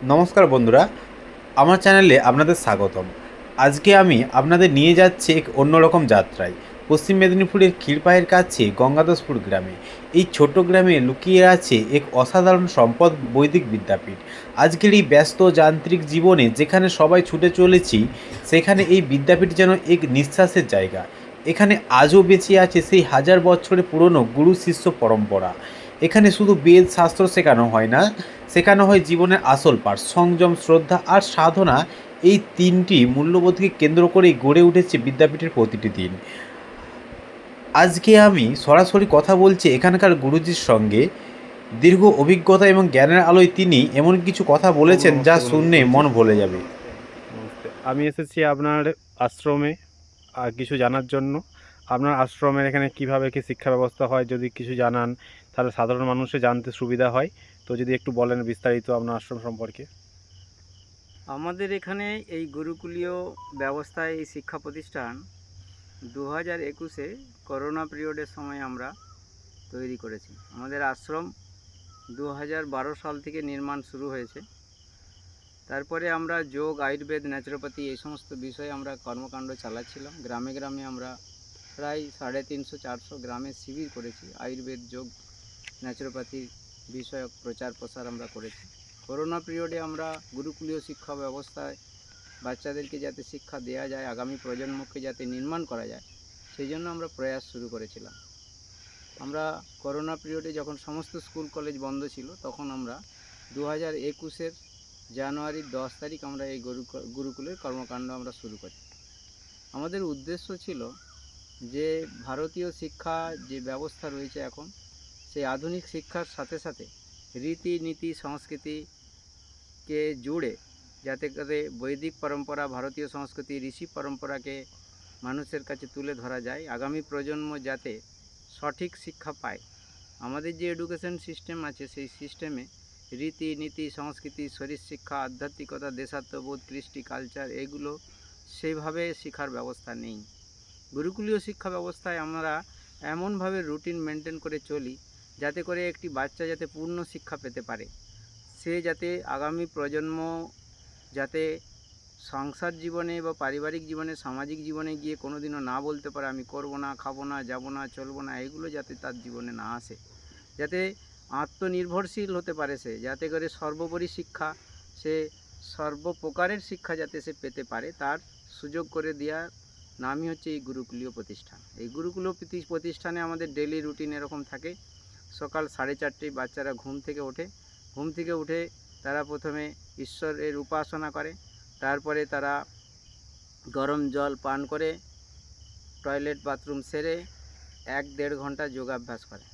নমস্কার বন্ধুরা, আমার চ্যানেলে আপনাদের স্বাগতম। আজকে আমি আপনাদের নিয়ে যাচ্ছি এক অন্যরকম যাত্রায়। পশ্চিম মেদিনীপুরের ক্ষীরপাইয়ের কাছে গঙ্গাদাসপুর গ্রামে। এই ছোট্ট গ্রামে লুকিয়ে আছে এক অসাধারণ সম্পদ, বৈদিক বিদ্যাপীঠ। আজকের এই ব্যস্ত যান্ত্রিক জীবনে যেখানে সবাই ছুটে চলেছি, সেখানে এই বিদ্যাপীঠ যেন এক নিঃশ্বাসের জায়গা। এখানে আজও বেঁচে আছে সেই হাজার বছরের পুরনো গুরু শিষ্য পরম্পরা। এখানে শুধু বেদ শাস্ত্র শেখানো হয় না, শেখানো হয় জীবনের আসল পাঠ, সংযম, শ্রদ্ধা আর সাধনা। এই তিনটি মূল্যবোধকে কেন্দ্র করেই গড়ে উঠেছে বিদ্যাপীঠের প্রতিটি দিন। আজকে আমি সরাসরি কথা বলছি এখানকার গুরুজির সঙ্গে। দীর্ঘ অভিজ্ঞতা এবং জ্ঞানের আলোয় তিনি এমন কিছু কথা ওম বলেছেন যা নমস্তে শুনলে বলছি। মন ভরে যাবে। নমস্তে, আমি এসেছি আপনার আশ্রমে আর কিছু জানার জন্য। আপনার আশ্রমের এখানে কিভাবে কি শিক্ষা ব্যবস্থা হয়, যদি কিছু জানান তাহলে সাধারণ মানুষের জানতে সুবিধা হয়। তো যদি একটু বলেন বিস্তারিত আপনার আশ্রম সম্পর্কে। আমাদের এখানে এই গুরুকুলীয় ব্যবস্থায় এই শিক্ষা প্রতিষ্ঠান 2021-এ করোনা পিরিয়ডের সময় আমরা তৈরি করেছি। আমাদের আশ্রম 2012 সাল থেকে নির্মাণ শুরু হয়েছে। তারপরে আমরা যোগ, আয়ুর্বেদ, ন্যাচুরোপ্যাথি এই সমস্ত বিষয়ে আমরা কর্মকাণ্ড চালাচ্ছিলাম। গ্রামে গ্রামে আমরা প্রায় 350-400 গ্রামে শিবির করেছি। আয়ুর্বেদ, যোগ, ন্যাচুরোপ্যাথি বিষয়ক প্রচার প্রসার আমরা করেছি। করোনা পিরিয়ডে আমরা গুরুকুলীয় শিক্ষা ব্যবস্থায় বাচ্চাদেরকে যাতে শিক্ষা দেওয়া যায়, আগামী প্রজন্মকে যাতে নির্মাণ করা যায়, সেই জন্য আমরা প্রয়াস শুরু করেছিলাম। আমরা করোনা পিরিয়ডে যখন সমস্ত স্কুল কলেজ বন্ধ ছিল, তখন আমরা 2021-এর জানুয়ারির 10 তারিখ আমরা এই গুরুকুলের কর্মকাণ্ড আমরা শুরু করি। আমাদের উদ্দেশ্য ছিল যে ভারতীয় শিক্ষা যে ব্যবস্থা রয়েছে এখন, সেই আধুনিক শিক্ষার সাথে সাথে রীতিনীতি সংস্কৃতিকে জুড়ে যাতে করে বৈদিক পরম্পরা, ভারতীয় সংস্কৃতি, ঋষি পরম্পরাকে মানুষের কাছে তুলে ধরা যায়, আগামী প্রজন্ম যাতে সঠিক শিক্ষা পায়। আমাদের যে এডুকেশন সিস্টেম আছে, সেই সিস্টেমে রীতিনীতি, সংস্কৃতি, শরীর শিক্ষা, আধ্যাত্মিকতা, দেশাত্মবোধ, কৃষ্টি, কালচার এগুলো সেইভাবে শেখার ব্যবস্থা নেই। গুরুকুলীয় শিক্ষা ব্যবস্থায় আমরা এমনভাবে রুটিন মেনটেন করে চলি যাতে করে একটি বাচ্চা যাতে পূর্ণ শিক্ষা পেতে পারে। সে যাতে আগামী প্রজন্ম যাতে সংসার জীবনে বা পারিবারিক জীবনে, সামাজিক জীবনে গিয়ে কোনো দিনও না বলতে পারে আমি করব না, খাবো না, যাবো না, চলবো না, এগুলো যাতে তার জীবনে না আসে। যাতে আত্মনির্ভরশীল হতে পারে সে, যাতে করে সর্বোপরি শিক্ষা, সে সর্বপ্রকারের শিক্ষা যাতে সে পেতে পারে, তার সুযোগ করে দেওয়ার নামই হচ্ছে এই গুরুকুলীয় প্রতিষ্ঠান। এই গুরুকুলীয় প্রতিষ্ঠানে আমাদের ডেলি রুটিন এরকম থাকে। সকাল 4:30 বাচ্চারা ঘুম থেকে ওঠে। ঘুম থেকে উঠে তারা প্রথমে ঈশ্বরের উপাসনা করে। তারপরে তারা গরম জল পান করে টয়লেট বাথরুম সেরে 1-1.5 ঘন্টা যোগাভ্যাস করে।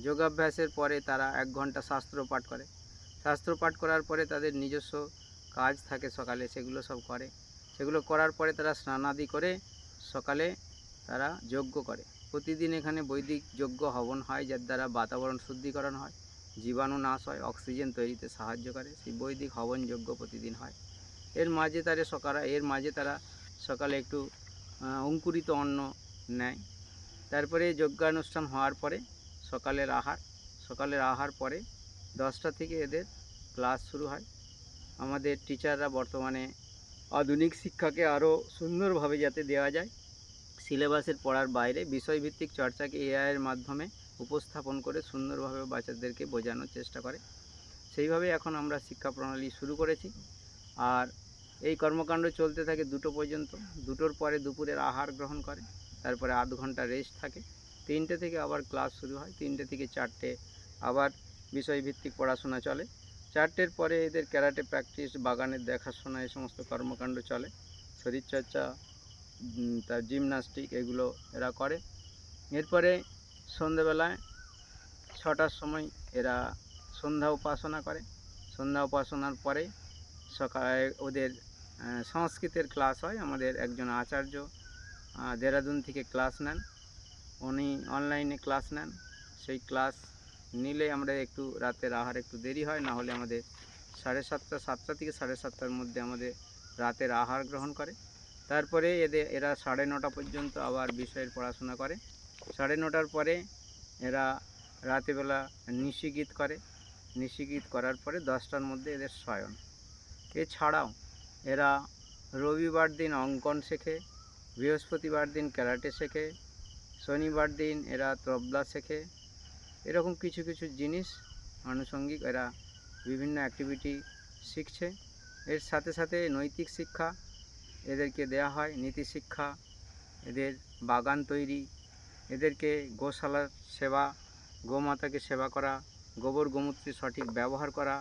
যোগাভ্যাসের পরে তারা 1 ঘন্টা শাস্ত্র পাঠ করে। শাস্ত্র পাঠ করার পরে তাদের নিজস্ব কাজ থাকে সকালে, সেগুলো সব করে। সেগুলো করার পরে তারা স্নানাদি করে সকালে তারা যজ্ঞ করে। প্রতিদিন এখানে বৈদিক যজ্ঞ হবন হয়, যার দ্বারা বাতাবরণ শুদ্ধিকরণ হয়, জীবাণু নাশ হয়, অক্সিজেন তৈরিতে সাহায্য করে। সেই বৈদিক হবন যজ্ঞ প্রতিদিন হয়। এর মাঝে তারা সকালে একটু অঙ্কুরিত অন্ন নেয়। তারপরে যজ্ঞানুষ্ঠান হওয়ার পরে সকালের আহার পরে 10টা থেকে এদের ক্লাস শুরু হয়। আমাদের টিচাররা বর্তমানে আধুনিক শিক্ষাকে আরও সুন্দরভাবে যাতে দেওয়া যায়, সিলেবাসের পড়ার বাইরে বিষয়ভিত্তিক চর্চাকে এআইয়ের মাধ্যমে উপস্থাপন করে সুন্দরভাবে বাচ্চাদেরকে বোঝানোর চেষ্টা করে। সেইভাবে এখন আমরা শিক্ষা প্রণালী শুরু করেছি। আর এই কর্মকাণ্ড চলতে থাকে 2টো পর্যন্ত। 2টোর পরে দুপুরের আহার গ্রহণ করে, তারপরে 8 ঘন্টা রেস্ট থাকে। 3টে থেকে আবার ক্লাস শুরু হয়। 3টে থেকে 4টে আবার বিষয়ভিত্তিক পড়াশোনা চলে। 4টের পরে এদের ক্যারাটে প্র্যাকটিস, বাগানের দেখাশোনা, এই সমস্ত কর্মকাণ্ড চলে। শরীরচর্চা, তার জিমনাস্টিক এগুলো এরা করে। এরপরে সন্ধেবেলায় 6টার সময় এরা সন্ধ্যা উপাসনা করে। সন্ধ্যা উপাসনার পরে সকালে ওদের সংস্কৃতের ক্লাস হয়। আমাদের একজন আচার্য দেরাদুন থেকে ক্লাস নেন, উনি অনলাইনে ক্লাস নেন। সেই ক্লাস নিলে আমরা একটু রাতের আহার একটু দেরি হয়, না হলে আমাদের 7টা থেকে 7:30টার মধ্যে আমাদের রাতের আহার গ্রহণ করে। তারপরে এরা 9:30 পর্যন্ত আবার বিষয়ের পড়াশোনা করে। 9:30টার পরে এরা রাতেরবেলা নিশিগীত করে। নিশিগীত করার পরে 10টার মধ্যে এদের শয়ন। এছাড়াও এরা রবিবার দিন অঙ্কন শেখে, বৃহস্পতিবার দিন ক্যারাটে শেখে, শনিবার দিন এরা তবলা শেখে। এরকম কিছু কিছু জিনিস আনুষঙ্গিক এরা বিভিন্ন অ্যাক্টিভিটি শিখছে। এর সাথে সাথে নৈতিক শিক্ষা এদেরকে দেয়া হয়, নীতি শিক্ষা, এদের বাগান তৈরি, এদেরকে গোশালার সেবা, গোমাতাকে সেবা করা, গোবর গোমূত্রের সঠিক ব্যবহার করা,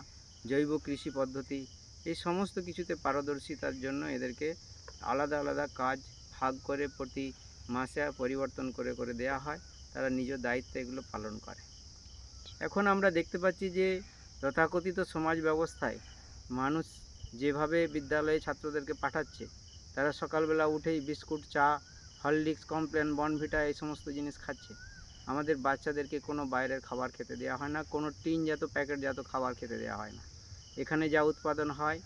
জৈব কৃষি পদ্ধতি, এই সমস্ত কিছুতে পারদর্শিতার জন্য এদেরকে আলাদা আলাদা কাজ ভাগ করে প্রতি মাসে পরিবর্তন করে করে দেয়া হয়। তারা নিজ দায়িত্বে এগুলো পালন করে। এখন আমরা দেখতে পাচ্ছি যে তথাকথিত সমাজ ব্যবস্থায় মানুষ যেভাবে বিদ্যালয়ে ছাত্রদেরকে পাঠাচ্ছে, তারা সকালবেলা উঠেই বিস্কুট, চা, হরলিক্স, কমপ্লেন, বর্নভিটা এই সমস্ত জিনিস খাচ্ছে। আমাদের বাচ্চাদেরকে কোনো বাইরের খাবার খেতে দেওয়া হয় না, কোনো টিনজাত প্যাকেটজাত খাবার খেতে দেওয়া হয় না। এখানে যা উৎপাদন হয়,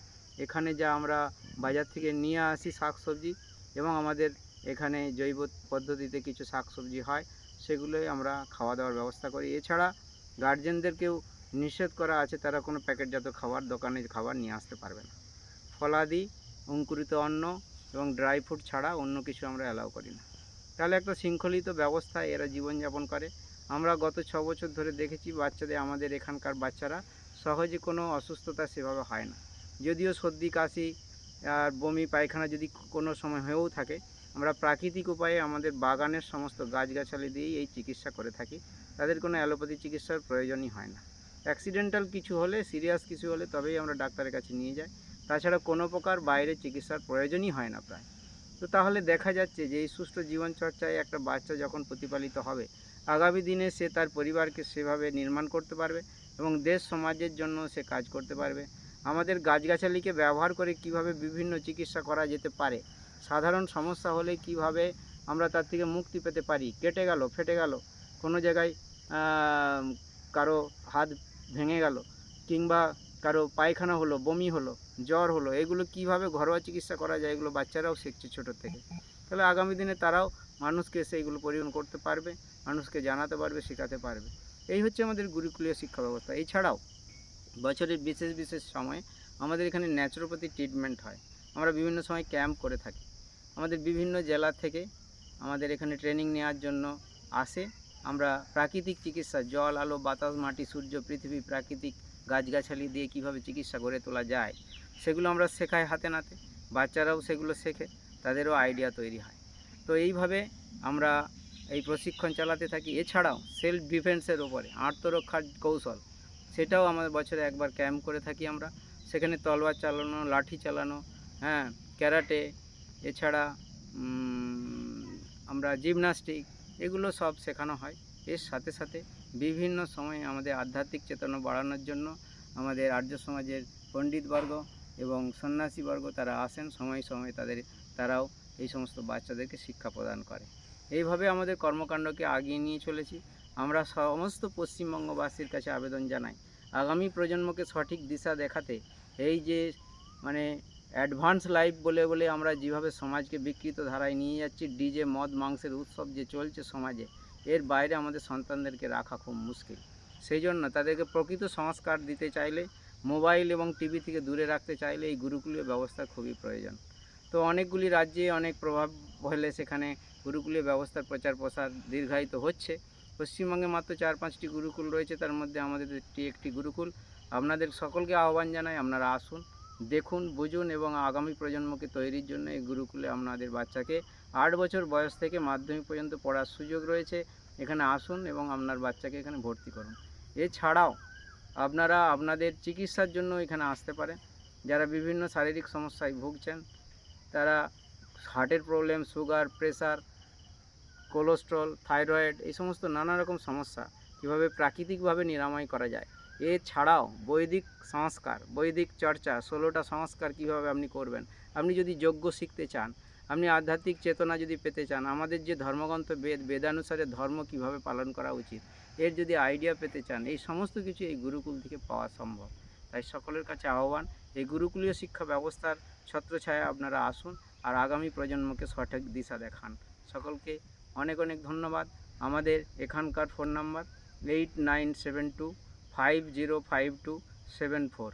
এখানে যা আমরা বাজার থেকে নিয়ে আসি শাকসবজি, এবং আমাদের এখানে জৈব পদ্ধতিতে কিছু শাকসবজি হয়, সেগুলোই আমরা খাওয়া দাওয়ার ব্যবস্থা করি। এছাড়া গার্জেনদেরকেও নিষেধ করা আছে, তারা কোনো প্যাকেটজাত খাবার, দোকানের খাবার নিয়ে আসতে পারবে না। ফলাদি, অঙ্কুরিত অন্ন এবং ড্রাই ফ্রুট ছাড়া অন্য কিছু আমরা অ্যালাউ করি না। তাহলে একটা শৃঙ্খলিত ব্যবস্থায় এরা জীবনযাপন করে। আমরা গত 6 বছর ধরে দেখেছি বাচ্চাদের, আমাদের এখানকার বাচ্চারা সহজে কোনো অসুস্থতা সেভাবে হয় না। যদিও সর্দি, কাশি আর বমি, পায়খানা যদি কোনো সময় হয়েও থাকে, আমরা প্রাকৃতিক উপায়ে আমাদের বাগানের সমস্ত গাছগাছালি দিয়েই এই চিকিৎসা করে থাকি। তাদের কোনো অ্যালোপ্যাথি চিকিৎসার প্রয়োজনই হয় না। অ্যাক্সিডেন্টাল কিছু হলে, সিরিয়াস কিছু হলে তবেই আমরা ডাক্তারের কাছে নিয়ে যাই। তাছাড়া কোনো প্রকার বাইরে চিকিৎসার প্রয়োজনই হয় না প্রায়। তো তাহলে দেখা যাচ্ছে যে এই সুষ্ঠু জীবনচর্চায় একটা বাচ্চা যখন প্রতিপালিত হবে, আগামী দিনে সে তার পরিবারকে সেভাবে নির্মাণ করতে পারবে এবং দেশ সমাজের জন্য সে কাজ করতে পারবে। আমাদের গাছগাছালিকে ব্যবহার করে কিভাবে বিভিন্ন চিকিৎসা করা যেতে পারে, সাধারণ সমস্যা হলে কিভাবে আমরা তার থেকে মুক্তি পেতে পারি, কেটে গেল, ফেটে গেল, কোনো জায়গায় কারো হাত ভেঙে গেল, কিংবা কারো পায়খানা হলো, বমি হলো, জ্বর হলো, এগুলো কিভাবে ঘরোয়া চিকিৎসা করা যায়, এগুলো বাচ্চারাও শিখছে ছোটো থেকে। তাহলে আগামী দিনে তারাও মানুষকে সেইগুলো পরিবহন করতে পারবে, মানুষকে জানাতে পারবে, শেখাতে পারবে। এই হচ্ছে আমাদের গুরুকুলীয় শিক্ষা ব্যবস্থা। এছাড়াও বছরের বিশেষ বিশেষ সময়ে আমাদের এখানে ন্যাচুরোপ্যাথি ট্রিটমেন্ট হয়। আমরা বিভিন্ন সময় ক্যাম্প করে থাকি। আমাদের বিভিন্ন জেলা থেকে আমাদের এখানে ট্রেনিং নেওয়ার জন্য আসে। আমরা প্রাকৃতিক চিকিৎসা, জল, আলো, বাতাস, মাটি, সূর্য, পৃথিবী, প্রাকৃতিক গাছগাছালি দিয়ে কিভাবে চিকিৎসা গড়ে তোলা যায়, সেগুলো আমরা শেখাই হাতে নাতে। বাচ্চারাও সেগুলো শেখে, তাদেরও আইডিয়া তৈরি হয়। তো এইভাবে আমরা এই প্রশিক্ষণ চালাতে থাকি। এছাড়াও সেলফ ডিফেন্সের ওপরে আত্মরক্ষার কৌশল, সেটাও আমাদের বছরে একবার ক্যাম্প করে থাকি আমরা। সেখানে তলোয়ার চালানো, লাঠি চালানো, ক্যারাটে, এছাড়া আমরা জিমনাস্টিক, এগুলো সব শেখানো হয়। এর সাথে সাথে বিভিন্ন সময়ে আমাদের আধ্যাত্মিক চেতনা বাড়ানোর জন্য আমাদের আর্য সমাজের পণ্ডিতবর্গ এবং সন্ন্যাসীবর্গ তারা আসেন, সময়ে সময়ে তারাও এই সমস্ত বাচ্চাদেরকে শিক্ষা প্রদান করে। এইভাবে আমাদের কর্মকাণ্ডকে আগিয়ে নিয়ে চলেছি। আমরা সমস্ত পশ্চিমবঙ্গবাসীর কাছে আবেদন জানাই, আগামী প্রজন্মকে সঠিক দিশা দেখাতে এই যে অ্যাডভান্স লাইফ বলে বলে আমরা যেভাবে সমাজকে বিকৃত ধারায় নিয়ে যাচ্ছি, ডিজে, মদ, মাংসের উৎসব যে চলছে সমাজে, এর বাইরে আমাদের সন্তানদেরকে রাখা খুব মুশকিল। সেই জন্য তাদেরকে প্রকৃত সংস্কার দিতে চাইলে, মোবাইল এবং টিভি থেকে দূরে রাখতে চাইলে এই গুরুকুলীয় ব্যবস্থা খুবই প্রয়োজন। তো অনেকগুলি রাজ্যে অনেক প্রভাব হলে সেখানে গুরুকুলীয় ব্যবস্থার প্রচার প্রসার দীর্ঘায়িত হচ্ছে। পশ্চিমবঙ্গে মাত্র 4-5টি গুরুকুল রয়েছে, তার মধ্যে আমাদের একটি গুরুকুল। আপনাদের সকলকে আহ্বান জানাই, আপনারা আসুন, দেখুন, বুঝুন এবং আগামী প্রজন্মকে তৈরির জন্য এই গুরুকুলে আপনাদের বাচ্চাকে 8 বছর বয়স থেকে মাধ্যমিক পর্যন্ত পড়ার সুযোগ রয়েছে। এখানে আসুন এবং আপনার বাচ্চাকে এখানে ভর্তি করুন। এছাড়াও আপনারা আপনাদের চিকিৎসার জন্য এখানে আসতে পারেন। যারা বিভিন্ন শারীরিক সমস্যায় ভুগছেন, তারা হার্টের problem, sugar, pressure, cholesterol, thyroid, এই সমস্ত নানা রকম সমস্যা কীভাবে প্রাকৃতিকভাবে নিরাময় করা যায়, এছাড়াও বৈদিক সংস্কার, বৈদিক চর্চা, 16টা সংস্কার কীভাবে আপনি করবেন, আপনি যদি যজ্ঞ শিখতে চান, আপনি আধ্যাত্মিক চেতনা যদি পেতে চান, আমাদের যে ধর্মগ্রন্থ বেদানুসারে ধর্ম কীভাবে পালন করা উচিত, এর যদি আইডিয়া পেতে চান, এই সমস্ত কিছু এই গুরুকুল থেকে পাওয়া সম্ভব। তাই সকলের কাছে আহ্বান, এই গুরুকুলীয় শিক্ষা ব্যবস্থার ছত্রছায়া আপনারা আসুন আর আগামী প্রজন্মকে সঠিক দিশা দেখান। সকলকে অনেক অনেক ধন্যবাদ। আমাদের এখানকার ফোন নাম্বার 8972505274।